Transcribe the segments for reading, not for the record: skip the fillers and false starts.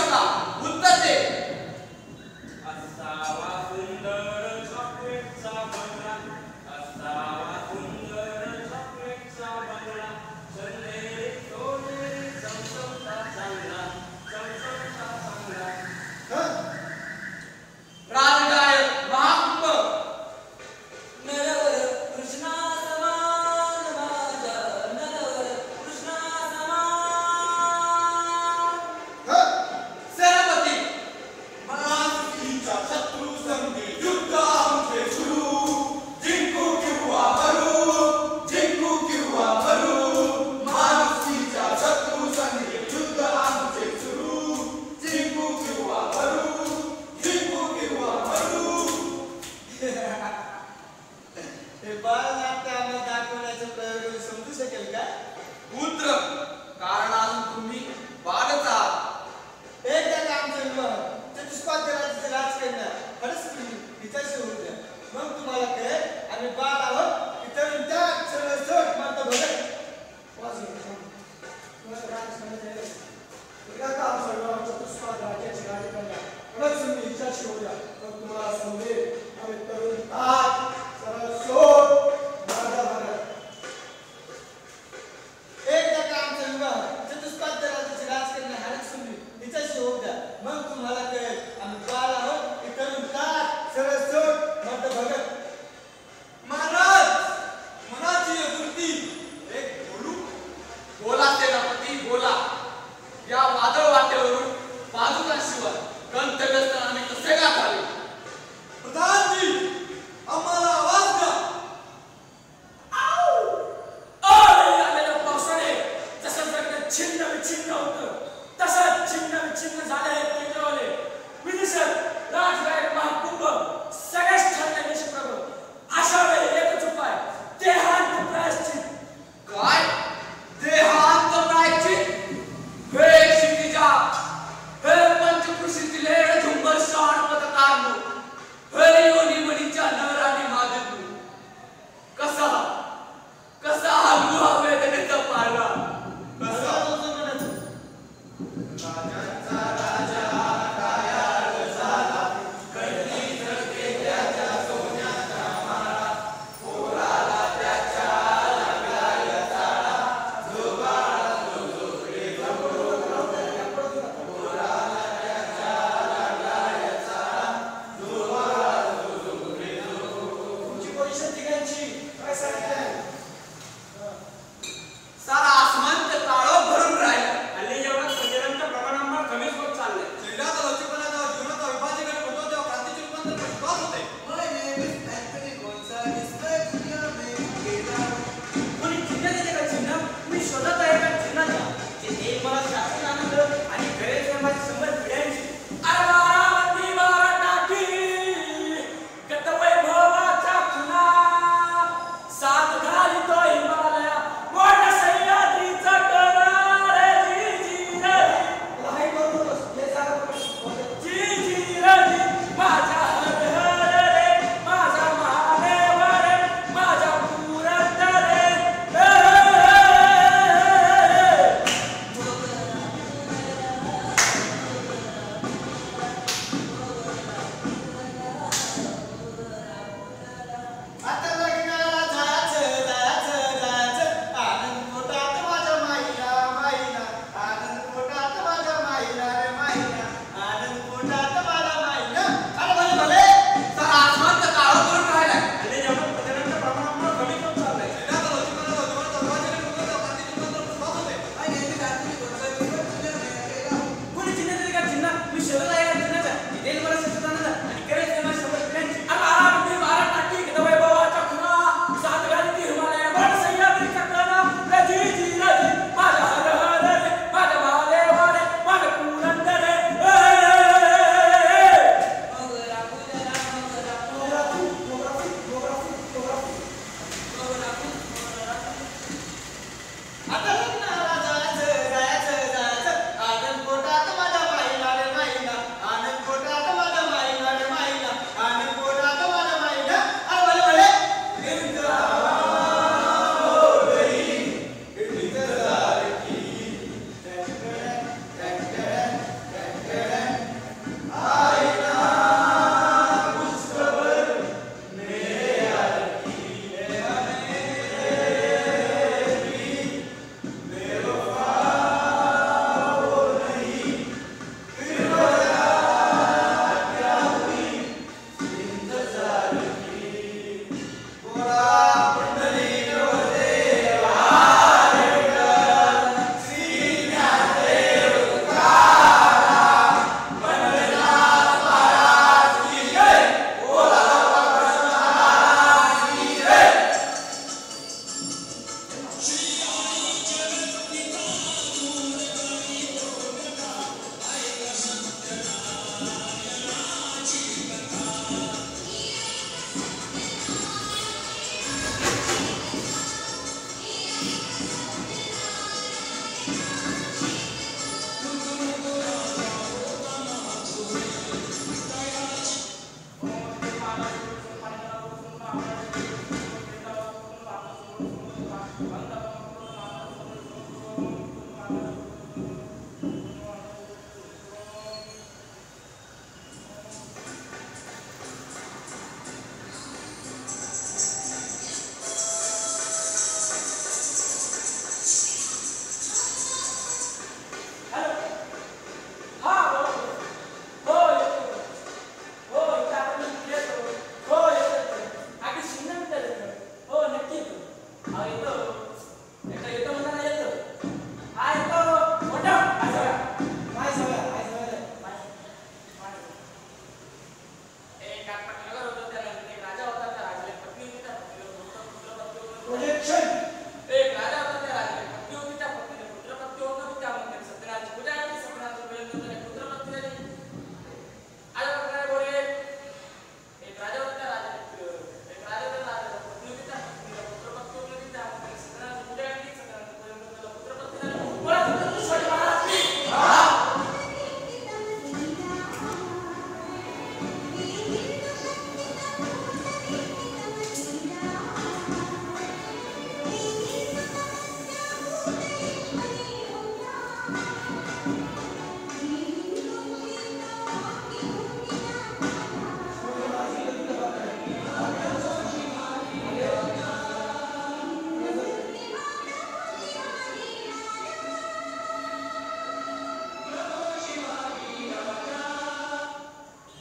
प्रश्नाला उत्तर दे. असावा सुंदर चॉकलेटचा बंगला, असावा सुंदर चॉकलेटचा बंगला, सोनेरी सोनेरी चमचमता चांगला, चमचमता चांगला. राजगायक महात्म नरवर कृष्णा समान माझा, नरवर कृष्णा समान. सेनापती मानसीच्या शत्रू संगी युद्ध आमचे सुरू, जिंकू किंवा मरू, जिंकू किंवा मरू. मानसीच्या शत्रू संगी युद्ध आमचे सुरू, जिंकू किंवा मरू, जिंकू किंवा मरू. हे बालनाट्य आम्हाला दाखवण्याचा प्रयोग समजू शकेल का? पुत्र कारण अजून तुम्ही बालच आहात. एकदा का आमचा विवाह चतुष्पाद राज्याचे राजकन्या हरसुनी हिच्याशी होऊ द्या, मग तुम्हाला कळेल आम्ही बाल आहोत की तरुण त्याग सरळ सोट मानतो भगत. एकदा का आमचा विवाह चतुष्पाद राज्याची राजकन्या हरसुनी हिच्याशी होऊ द्या, मग तुम्हाला समजेल आम्ही तरुण त्याग सरळ सोट मानतो भगत. एकदा का आमचा विवाह चतुष्पाद राज्याचे राजकन्या हरसुनी हिच्याशी होऊ द्या, मग तुम्हाला कळेल आम्ही बाल आहोत की तरुण त्याग सरळ सोट मानतो भगत. महाराज मनाची वृत्ती एक बोलू. बोला सेनापती बोला. या वादळ वाटेवरून पादुकांशिवाय गंतव्यस्थान आम्ही कसे गाठावे. प्रधानजी आम्हाला आवाज द्या. आळी आलेल्या पावसाने जसं सगळं छिन्न विछिन्न होतं, तसंच छिन्न विछिन्न झाले हे तेजवाले.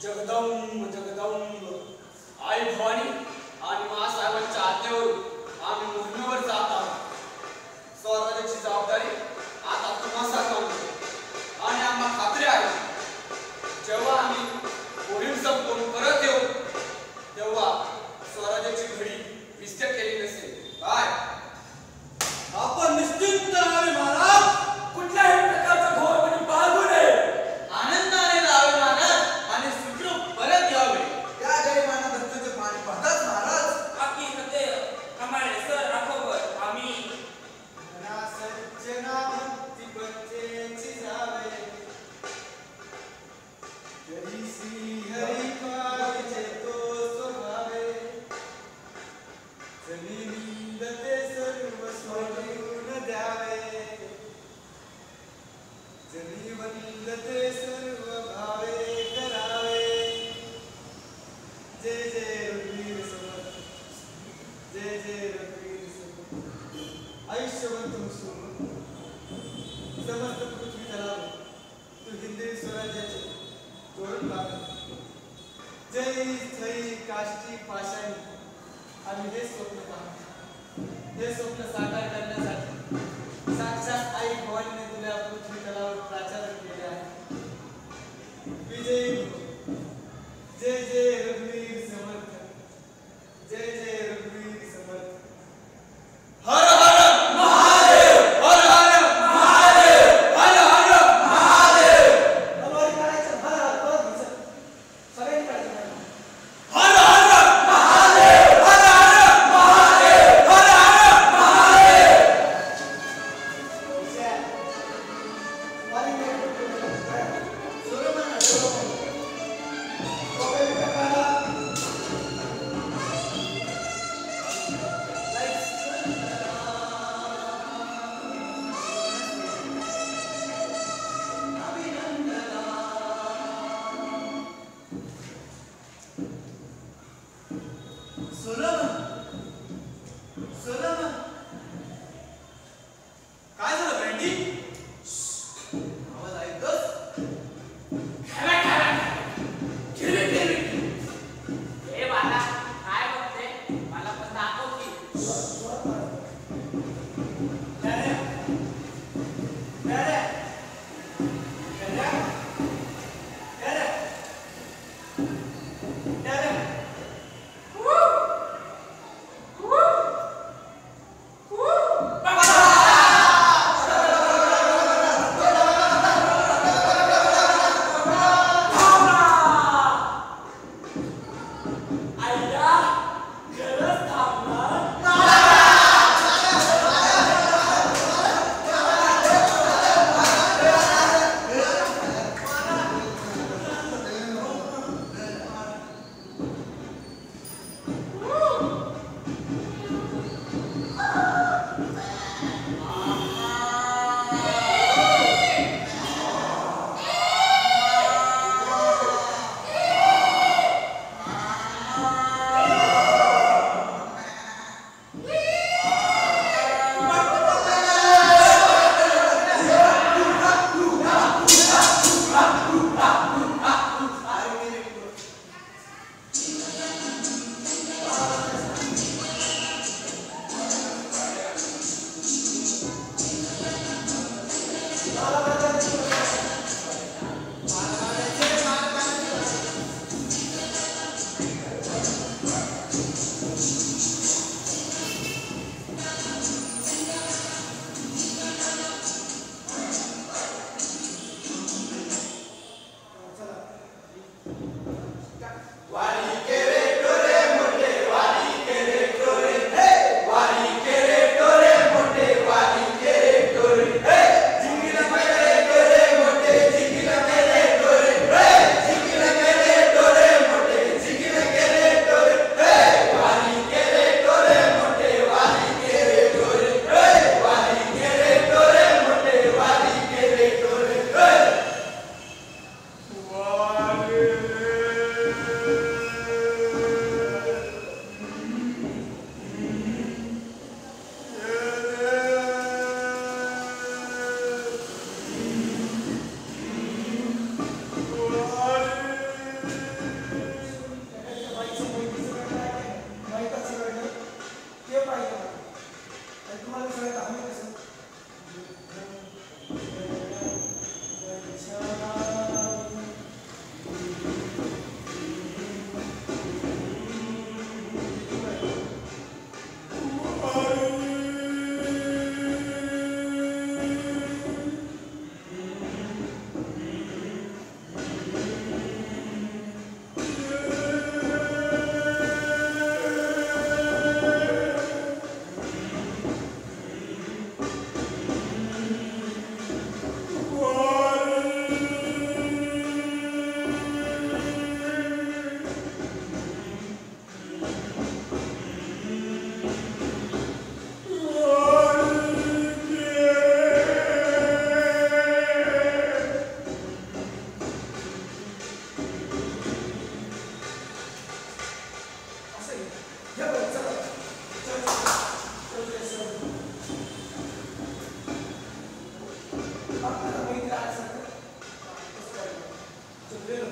जगदंब जगदंब आई भवानी आणि महासाहेबांच्या आज्ञेवरून आम्ही मोहिमेवर जात आहोत. स्वराज्याची जबाबदारी आता तुम्हाला सांगतो आणि आम्हाला खात्री आहे जेव्हा आम्ही मोहीम संपवून परत येऊ तेव्हा स्वराज्याची घडी विस्तार केली नसेल. काय आपण निश्चित राहावे महाराज. कुठल्याही प्रकारचा घोर म्हणजे बाळगू नये. आनंदाने राहावे महाराज आणि सुखरूप परत यावे. त्या गरिबांना दत्तचे पाणी पाहतात महाराज. आपली हृदय आम्हाला सर राखोवर आम्ही सज्जनावंती बच्चेची जावे. जरी श्री हरी पाविजे तो स्वभावे. जनी निंदते सर्व सोडून द्यावे. जनी वंदते सर्व भावे करावे. जय जय रघुवीर समर्थ. जय जय रघुवीर समर्थ. आयुष्यवंत हुसून समस्त पृथ्वी तलावे तू हिंदवी स्वराज्याचे तोरण बांध. जय थई काष्टी पाषाणी आम्ही हे स्वप्न पाहतो. हे स्वप्न साकार करण्यासाठी साक्षात आई भवानीने तुला पृथ्वी तलावर प्राचारण केले आहे. विजयी भव. जय जय रघुवीर समर्थ. जय जय रघुवीर समर्थ. हर हर महादेव. हर हर महादेव. हर हर महादेव. तलवारी काढायचं हर हर परत घ्यायचं. सगळ्यांनी काढायचं. हर हर महादेव. हर हर महादेव. हर हर महादेव. विजय. वारी नाही. सोलोमन कोकणी प्रकारा. सोलोमन काय झालं ब्रँडी? आवाज ऐकतोस? खरं खरं खिरी खिरी. हे बाळा काय बघते मला पण दाखव की. डॅडे डॅडे डॅडे डॅडे डॅडे कशा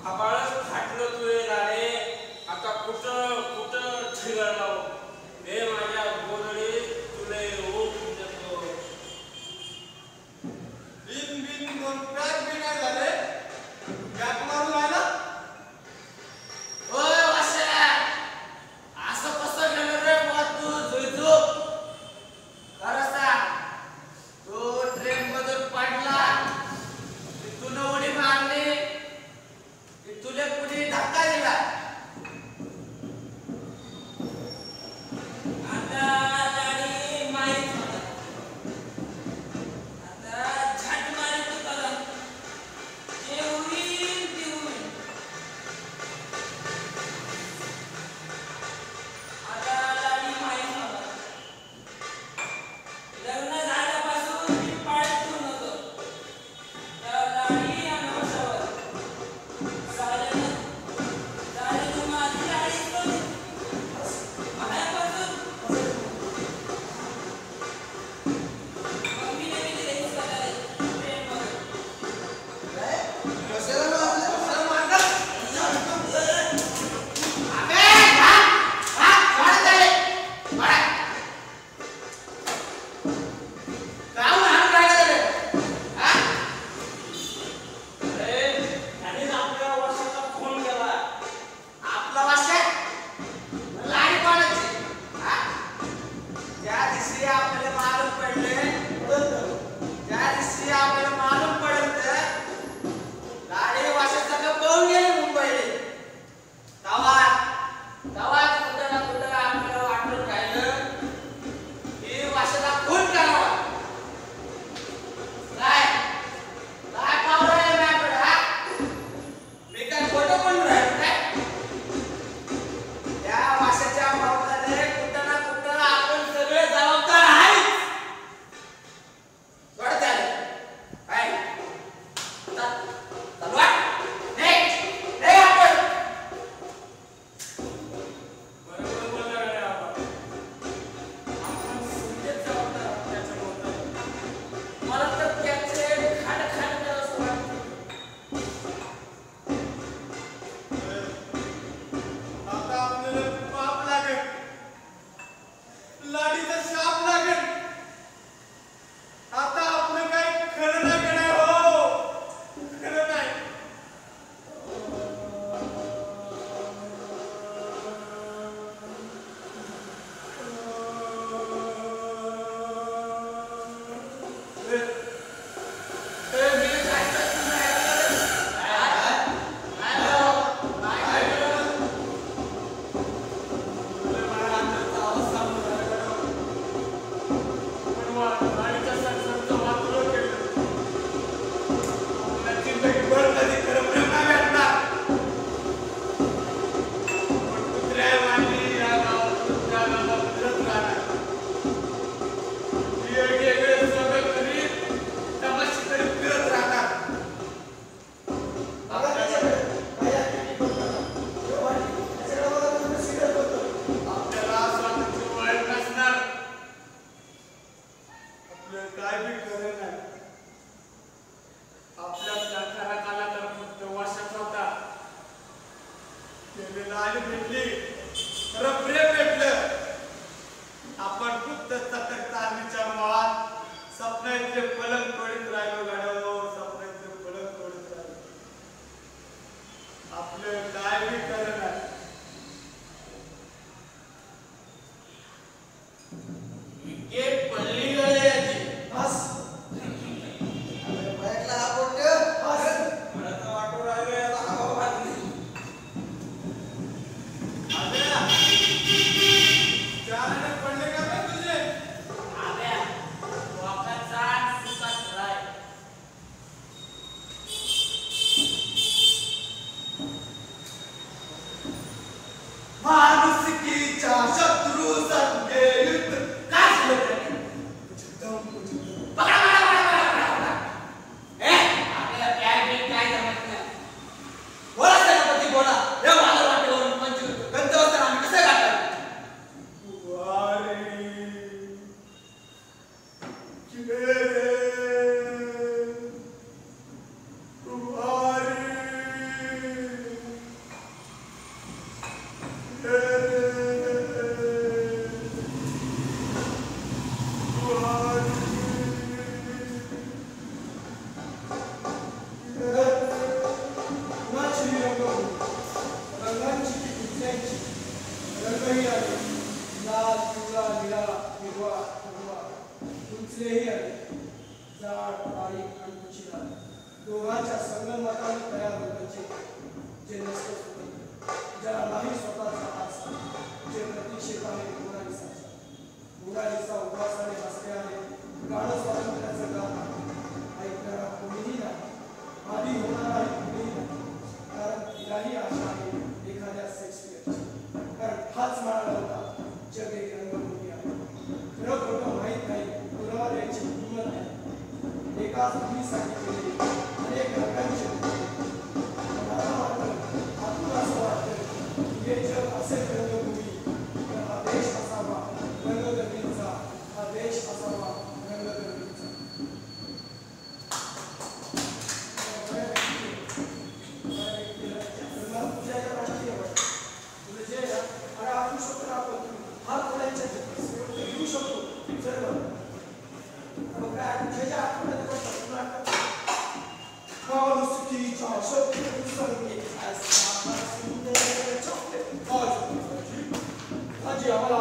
आबाळच फाटलं तुझे लाडे आता कुठं कुठं ठिगळला हे माझ्या गोदडी तुले ओठ देतो बिन बिन दोन पॅक बी नाही झाले पॅक मारून आहे ना ओय वाशा असं कसं गेलं रे मग तू झुळझुळ खरं सांग तो ट्रेन मधून पडला तू उडी मारली तुले कुणी धक्का दिला आता गाडी माहीत आता झट मारी तू करा जे होईल ते होईल आता गाडी माहीत लग्न झाल्यापासून मी पाळत नव्हतो त्या गाडी अनवशावर रंगांची की कुठल्याची रंगही आले लाल पिवळा निळा हिरवा भगवा उंचलेही आले जाड बारीक आणि उंचीला दोघांच्या संगमताने तयार होण्याचे जे नसतं स्वतंत्र ज्याला नाही स्वतःचा आरसा जे प्रतीक्षेत आहे मोनालिसाचा मोनालिसा उपवासाने बसल्याने गाणं स्वातंत्र्याचं गाणं ऐकणारा कोणीही नाही आधी होणाराही कोणीही नाही कारण तिलाही आशा आहे एखाद्या शेक्सपियरची कारण हाच म्हणाला होता जग एक रंगभूमी आहे खरं खोटं माहीत नाही कुणावर याची किंमत नाही एकाच भूमीसाठी केलेली अनेक रंगांची मला वाटतं आतून असं वाटतं हे जग असेल रंगभूमी तर हा देश असावा रंगगर्दीचा हा देश असावा रंगगर्दीचा आजी आम्हाला